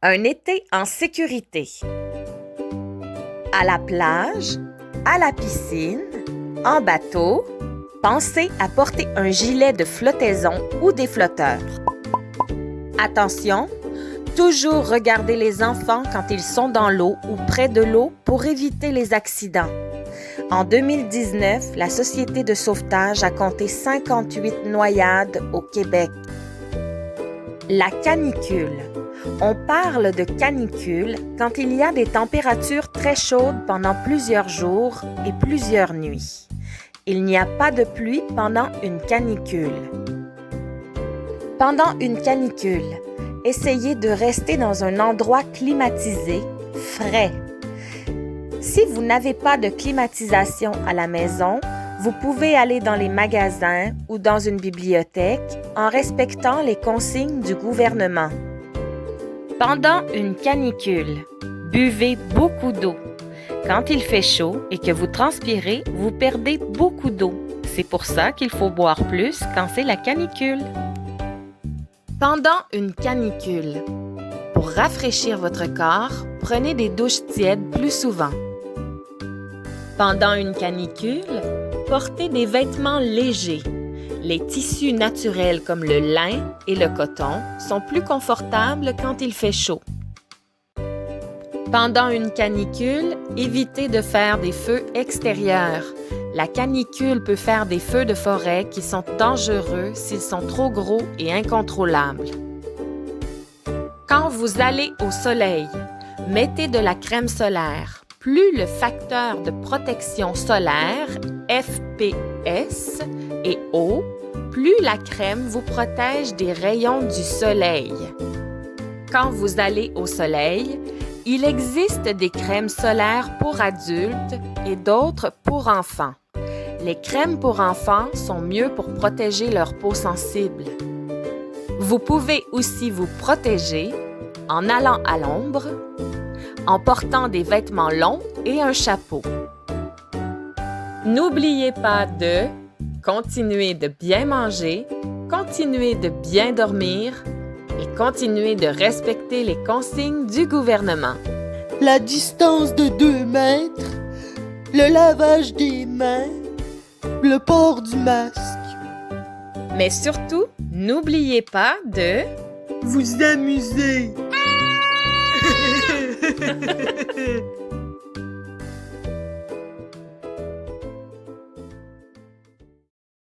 Un été en sécurité. À la plage, à la piscine, en bateau, pensez à porter un gilet de flottaison ou des flotteurs. Attention, toujours regarder les enfants quand ils sont dans l'eau ou près de l'eau pour éviter les accidents. En 2019, la Société de sauvetage a compté 58 noyades au Québec. La canicule. On parle de canicule quand il y a des températures très chaudes pendant plusieurs jours et plusieurs nuits. Il n'y a pas de pluie pendant une canicule. Pendant une canicule, essayez de rester dans un endroit climatisé, frais. Si vous n'avez pas de climatisation à la maison, vous pouvez aller dans les magasins ou dans une bibliothèque en respectant les consignes du gouvernement. Pendant une canicule, buvez beaucoup d'eau. Quand il fait chaud et que vous transpirez, vous perdez beaucoup d'eau. C'est pour ça qu'il faut boire plus quand c'est la canicule. Pendant une canicule, pour rafraîchir votre corps, prenez des douches tièdes plus souvent. Pendant une canicule, portez des vêtements légers. Les tissus naturels comme le lin et le coton sont plus confortables quand il fait chaud. Pendant une canicule, évitez de faire des feux extérieurs. La canicule peut faire des feux de forêt qui sont dangereux s'ils sont trop gros et incontrôlables. Quand vous allez au soleil, mettez de la crème solaire. Plus le facteur de protection solaire, FPS, est haut, plus la crème vous protège des rayons du soleil. Quand vous allez au soleil, il existe des crèmes solaires pour adultes et d'autres pour enfants. Les crèmes pour enfants sont mieux pour protéger leur peau sensible. Vous pouvez aussi vous protéger en allant à l'ombre, en portant des vêtements longs et un chapeau. N'oubliez pas de continuer de bien manger, continuer de bien dormir et continuer de respecter les consignes du gouvernement. La distance de 2 mètres, le lavage des mains, le port du masque. Mais surtout, n'oubliez pas de vous amuser.